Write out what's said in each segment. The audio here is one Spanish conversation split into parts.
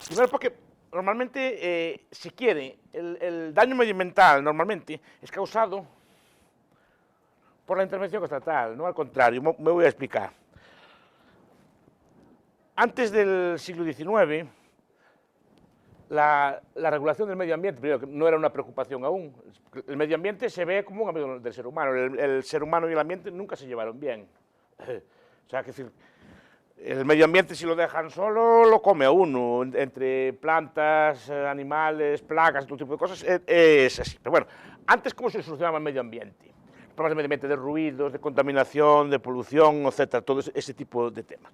Primero porque normalmente se quiere, el daño medioambiental normalmente es causado por la intervención estatal, no al contrario, me voy a explicar. Antes del siglo XIX, la regulación del medio ambiente, primero, que no era una preocupación aún. El medio ambiente se ve como un amigo del ser humano. El ser humano y el ambiente nunca se llevaron bien. O sea, que decir, el medio ambiente, si lo dejan solo, lo come a uno. Entre plantas, animales, plagas, todo tipo de cosas, es así. Pero bueno, antes, ¿cómo se solucionaba el medio ambiente? Problemas de medio ambiente, de ruidos, de contaminación, de polución, etcétera, todo ese tipo de temas.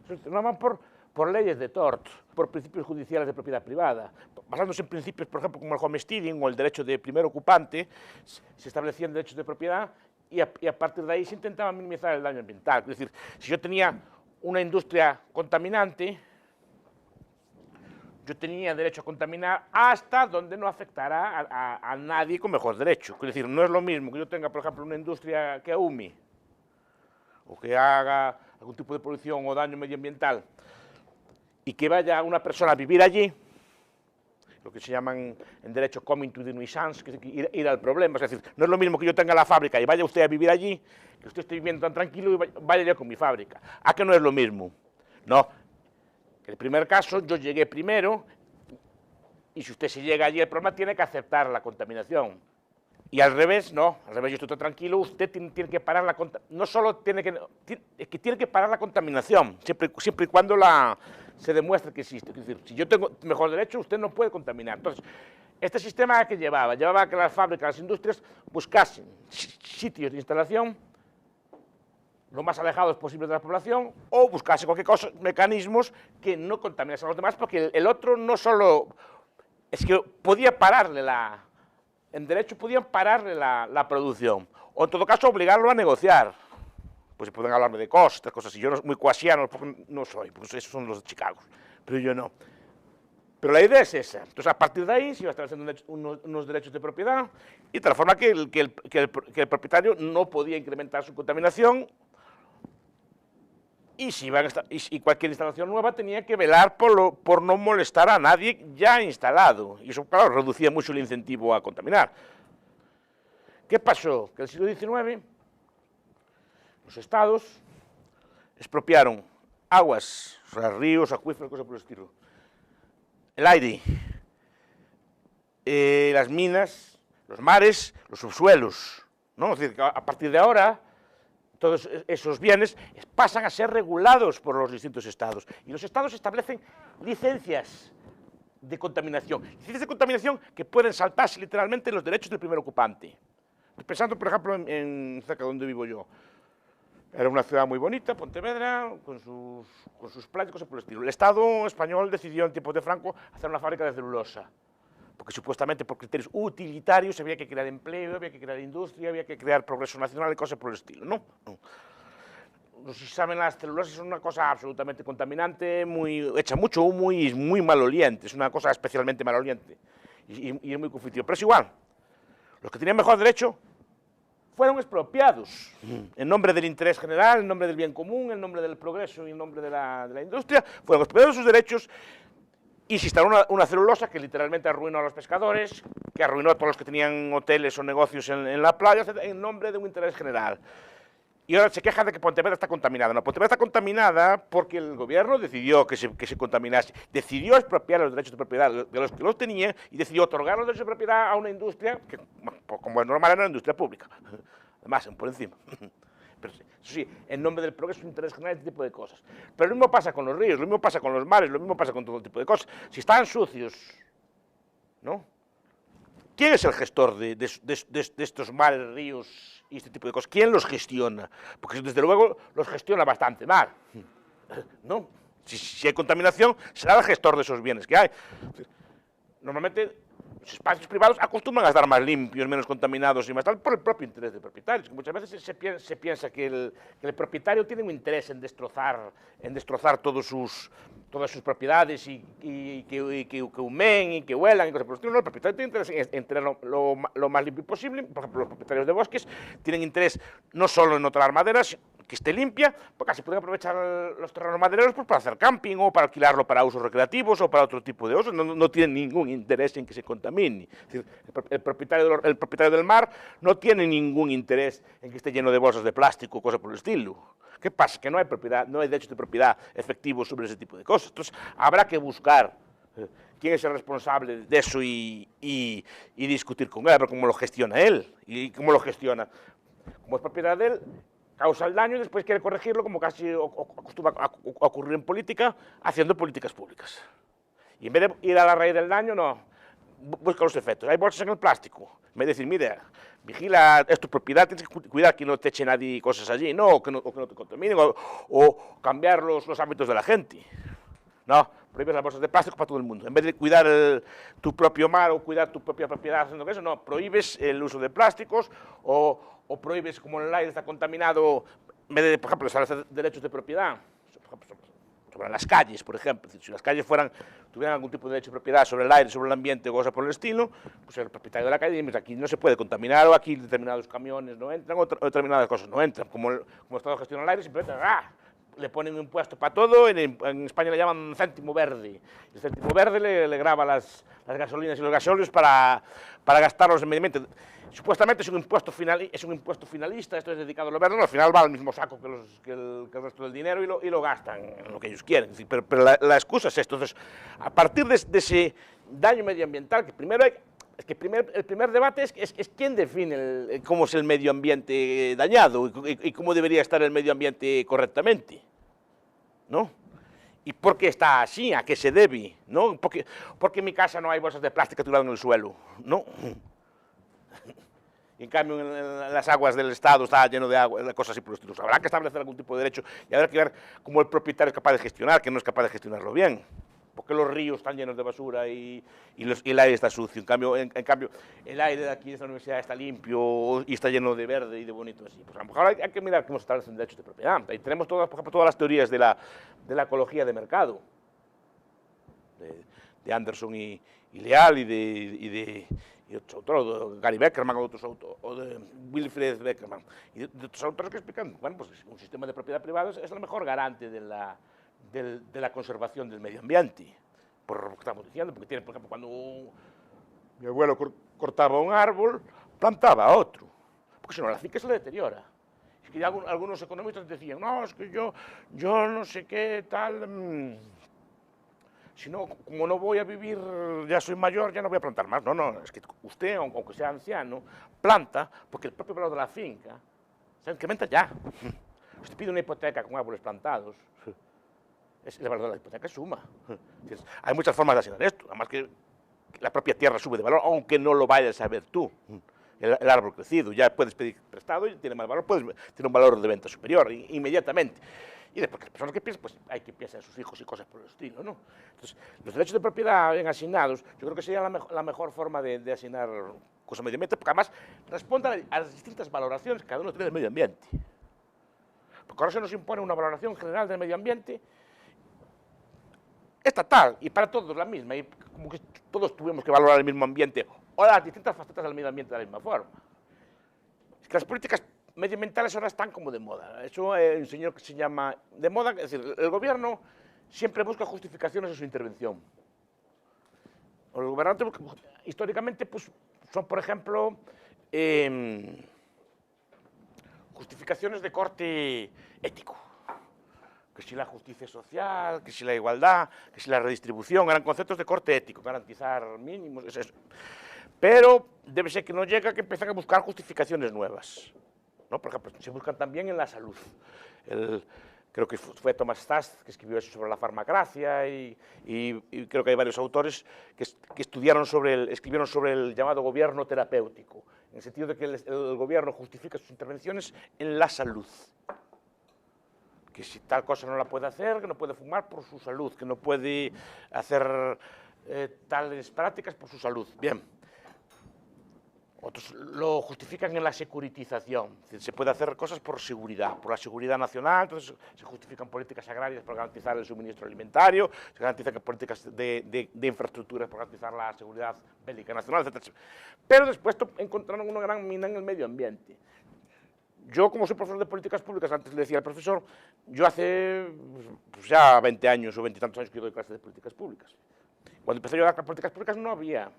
Se solucionaban por leyes de tort, por principios judiciales de propiedad privada. Basándose en principios, por ejemplo, como el homesteading o el derecho de primer ocupante, se establecían derechos de propiedad y a partir de ahí se intentaba minimizar el daño ambiental. Es decir, si yo tenía una industria contaminante, yo tenía derecho a contaminar hasta donde no afectara a nadie con mejor derecho. Es decir, no es lo mismo que yo tenga, por ejemplo, una industria que ahumi o que haga algún tipo de polución o daño medioambiental y que vaya una persona a vivir allí, lo que se llaman en derecho coming to the nuisance, que es ir al problema. Es decir, no es lo mismo que yo tenga la fábrica y vaya usted a vivir allí, que usted esté viviendo tan tranquilo y vaya yo con mi fábrica. ¿A que no es lo mismo? No. En el primer caso, yo llegué primero y si usted se llega allí, el problema tiene que aceptar la contaminación. Y al revés, no. Al revés, yo estoy todo tranquilo, usted tiene que parar la contaminación. No solo tiene que parar la contaminación, siempre y cuando se demuestre que existe. Es decir, si yo tengo mejor derecho, usted no puede contaminar. Entonces, este sistema que llevaba a que las fábricas, las industrias buscasen sitios de instalación lo más alejados posible de la población o buscase cualquier cosa, mecanismos que no contaminasen a los demás, porque el otro no solo es que podía pararle en derecho podían pararle la producción, o en todo caso obligarlo a negociar. Pues pueden hablarme de costas, cosas así. Yo no soy muy cuasiano, porque no soy, porque esos son los de Chicago, pero yo no. Pero la idea es esa. Entonces, a partir de ahí se iba a establecer unos derechos de propiedad, y de tal forma que el propietario no podía incrementar su contaminación, y cualquier instalación nueva tenía que velar por no molestar a nadie ya instalado. Y eso, claro, reducía mucho el incentivo a contaminar. ¿Qué pasó? Que en el siglo XIX los estados expropiaron aguas, o sea, ríos, acuíferos, cosas por el estilo, el aire, las minas, los mares, los subsuelos, ¿no? Es decir, que a partir de ahora todos esos bienes pasan a ser regulados por los distintos estados. Y los estados establecen licencias de contaminación. Licencias de contaminación que pueden saltarse literalmente los derechos del primer ocupante. Pensando, por ejemplo, cerca de donde vivo yo. Era una ciudad muy bonita, Pontevedra, con sus playas, cosas por el estilo. El Estado español decidió en tiempos de Franco hacer una fábrica de celulosa, porque supuestamente por criterios utilitarios había que crear empleo, había que crear industria, había que crear progreso nacional y cosas por el estilo. No, no. No sé si saben, las celulosas son una cosa absolutamente contaminante, hecha mucho humo y muy maloliente, es una cosa especialmente maloliente y es muy conflictivo. Pero es igual, los que tenían mejor derecho fueron expropiados en nombre del interés general, en nombre del bien común, en nombre del progreso y en nombre de la industria, fueron expropiados sus derechos. Y se instaló una celulosa que literalmente arruinó a los pescadores, que arruinó a todos los que tenían hoteles o negocios en la playa, en nombre de un interés general. Y ahora se quejan de que Pontevedra está contaminada. No, Pontevedra está contaminada porque el gobierno decidió que se contaminase. Decidió expropiar los derechos de propiedad de los que los tenían y decidió otorgar los derechos de propiedad a una industria que, como es normal, era una industria pública. Además, por encima. Pero sí, en nombre del progreso, interés general, este tipo de cosas. Pero lo mismo pasa con los ríos, lo mismo pasa con los mares, lo mismo pasa con todo tipo de cosas. Si están sucios, ¿no? ¿Quién es el gestor de estos mares, ríos y este tipo de cosas? ¿Quién los gestiona? Porque desde luego los gestiona bastante mal, ¿no? Si hay contaminación, será el gestor de esos bienes que hay. Normalmente los espacios privados acostumbran a estar más limpios, menos contaminados y más tal por el propio interés del propietario. Muchas veces se piensa que el propietario tiene un interés en destrozar todas sus propiedades y que humen y que huelan y cosas por el estilo. No, el propietario tiene interés en tener lo más limpio posible. Por ejemplo, los propietarios de bosques tienen interés no solo en no talar maderas, que esté limpia, porque así pueden aprovechar los terrenos madereros pues, para hacer camping o para alquilarlo para usos recreativos o para otro tipo de usos. No tienen ningún interés en que se contamine. Es decir, el propietario del mar no tiene ningún interés en que esté lleno de bolsas de plástico o cosas por el estilo. ¿Qué pasa? Que no hay propiedad, no hay derechos de propiedad efectivos sobre ese tipo de cosas. Entonces, habrá que buscar quién es el responsable de eso y discutir con él, a ver cómo lo gestiona él y cómo lo gestiona. Como es propiedad de él, causa el daño y después quiere corregirlo, como casi acostumbra a ocurrir en política, haciendo políticas públicas. Y en vez de ir a la raíz del daño, no, busca los efectos. Hay bolsas en el plástico. En vez de decir, mira, vigila, es tu propiedad, tienes que cuidar que no te eche nadie cosas allí, no, que no te contaminen, o cambiar los hábitos de la gente. No, prohíbes las bolsas de plástico para todo el mundo. En vez de cuidar tu propio mar o cuidar tu propia propiedad haciendo eso, no, prohíbes el uso de plásticos o prohíbes, como el aire está contaminado, en vez de, por ejemplo, los derechos de propiedad, sobre las calles, por ejemplo. Si las calles tuvieran algún tipo de derecho de propiedad sobre el aire, sobre el ambiente o cosas por el estilo, pues el propietario de la calle dice, aquí no se puede contaminar, o aquí determinados camiones no entran, o determinadas cosas no entran. Como el Estado gestiona el aire, simplemente le ponen un impuesto para todo, en España le llaman céntimo verde. El céntimo verde le grava las gasolinas y los gasóleos para gastarlos en medio ambiente. Supuestamente es un impuesto finalista, esto es dedicado a lo verde, no, al final va al mismo saco que el resto del dinero y lo gastan en lo que ellos quieren. Es decir, pero la excusa es esto. Entonces, a partir de ese daño medioambiental, que primero el primer debate es quién define cómo es el medio ambiente dañado y cómo debería estar el medio ambiente correctamente, ¿no? ¿Y por qué está así? ¿A qué se debe? ¿No? Porque en mi casa no hay bolsas de plástico tiradas en el suelo, ¿no? Y en cambio, en las aguas del Estado está lleno de agua, de cosas así por los estilos. Habrá que establecer algún tipo de derecho y habrá que ver cómo el propietario es capaz de gestionar, que no es capaz de gestionarlo bien. Porque los ríos están llenos de basura y el aire está sucio. En cambio, el aire de aquí de esta universidad está limpio y está lleno de verde y de bonito así. Pues a lo mejor hay que mirar cómo se establecen derechos de propiedad. Ahí tenemos, por ejemplo, todas las teorías de la ecología de mercado, de Anderson y Leal y de otros autores, Gary Beckerman o de Wilfred Beckerman, y de otros autores que explican, bueno, pues un sistema de propiedad privada es el mejor garante de la conservación del medio ambiente, por lo que estamos diciendo, porque tiene, por ejemplo, cuando mi abuelo cortaba un árbol, plantaba otro, porque si no la finca se le deteriora. Es que algunos economistas decían, no, es que yo no sé qué tal, si no, como no voy a vivir, ya soy mayor, ya no voy a plantar más. No, es que usted, aunque sea anciano, planta, porque el propio valor de la finca se incrementa ya. Usted pide una hipoteca con árboles plantados, el valor de la hipoteca suma. Hay muchas formas de asignar esto, además que la propia tierra sube de valor, aunque no lo vayas a ver tú. El árbol crecido, ya puedes pedir prestado y tiene más valor, tiene un valor de venta superior inmediatamente. Y después las personas que piensan, pues hay que pensar en sus hijos y cosas por el estilo, ¿no? Entonces, los derechos de propiedad bien asignados, yo creo que sería la mejor forma de asignar cosas medio ambiente, porque además responden a las distintas valoraciones que cada uno tiene del medio ambiente. Porque ahora se nos impone una valoración general del medio ambiente estatal y para todos la misma, y como que todos tuvimos que valorar el mismo ambiente o las distintas facetas del medio ambiente de la misma forma. Es que las políticas medioambientales ahora están como de moda. Eso un señor que se llama de moda, es decir, el gobierno siempre busca justificaciones de su intervención. Los gobernantes históricamente pues, son, por ejemplo, justificaciones de corte ético. Que si la justicia social, que si la igualdad, que si la redistribución, eran conceptos de corte ético, garantizar mínimos, es eso. Pero debe ser que no llega que empiezan a buscar justificaciones nuevas, ¿no? Por ejemplo, se buscan también en la salud. Creo que fue Thomas Stas que escribió eso sobre la farmacracia y creo que hay varios autores que escribieron sobre el llamado gobierno terapéutico, en el sentido de que el gobierno justifica sus intervenciones en la salud. Que si tal cosa no la puede hacer, que no puede fumar por su salud, que no puede hacer tales prácticas por su salud. Bien. Otros lo justifican en la securitización. Es decir, se puede hacer cosas por seguridad, por la seguridad nacional, entonces se justifican políticas agrarias para garantizar el suministro alimentario, se garantizan políticas de infraestructuras para garantizar la seguridad bélica nacional, etc. Pero después encontraron una gran mina en el medio ambiente. yo como soy profesor de políticas públicas, antes le decía al profesor, yo hace pues, ya 20 años o 20 y tantos años que doy clases de políticas públicas. Cuando empecé yo a dar políticas públicas no había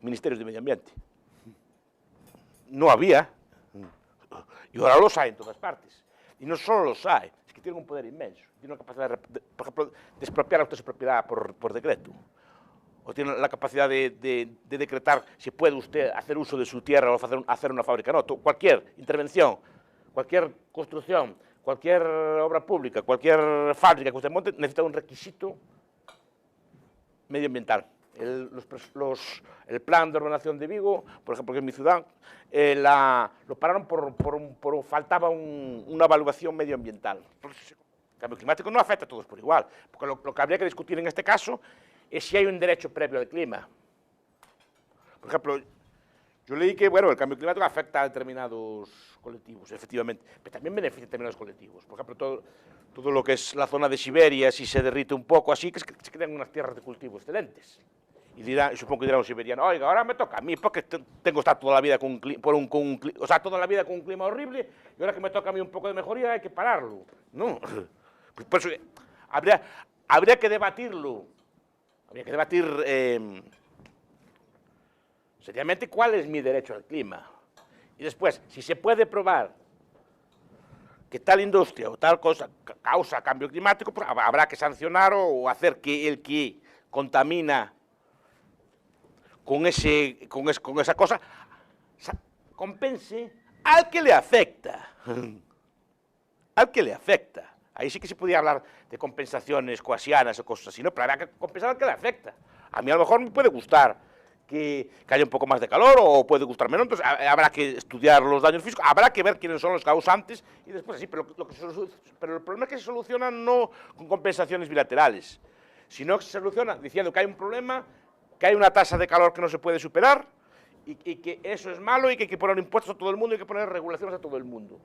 ministerios de medio ambiente. No había. Y ahora los hay en todas partes. Y no solo los hay, es que tienen un poder inmenso. Tienen una capacidad, por ejemplo, de expropiar usted su propiedad por decreto. O tienen la capacidad de decretar si puede usted hacer uso de su tierra o hacer una fábrica. No, cualquier intervención, cualquier construcción, cualquier obra pública, cualquier fábrica que usted monte, necesita un requisito medioambiental. El plan de ordenación de Vigo, por ejemplo, que es mi ciudad, lo pararon por faltaba una evaluación medioambiental. El cambio climático no afecta a todos por igual, porque lo que habría que discutir en este caso es si hay un derecho previo al clima. Por ejemplo, yo leí que bueno, el cambio climático afecta a determinados colectivos, efectivamente, pero también beneficia a determinados colectivos. Por ejemplo, todo lo que es la zona de Siberia, si se derrite un poco así, que se crean unas tierras de cultivo excelentes. Y supongo que dirá un siberiano, oiga, ahora me toca a mí, porque tengo que estar toda la vida con toda la vida con un clima horrible, y ahora que me toca a mí un poco de mejoría hay que pararlo. No, pues por eso habría que debatirlo, seriamente cuál es mi derecho al clima. Y después, si se puede probar que tal industria o tal cosa causa cambio climático, pues habrá que sancionar o hacer que el que contamina con esa cosa compense al que le afecta. Al que le afecta. Ahí sí que se podía hablar de compensaciones coasianas o cosas así, ¿no? Pero habrá que compensar al que le afecta. A mí a lo mejor me puede gustar que haya un poco más de calor o puede gustar menos, entonces habrá que estudiar los daños físicos, habrá que ver quiénes son los causantes y después así, pero el problema es que se soluciona no con compensaciones bilaterales, sino que se soluciona diciendo que hay un problema, que hay una tasa de calor que no se puede superar y que eso es malo y que hay que poner impuestos a todo el mundo y hay que poner regulaciones a todo el mundo.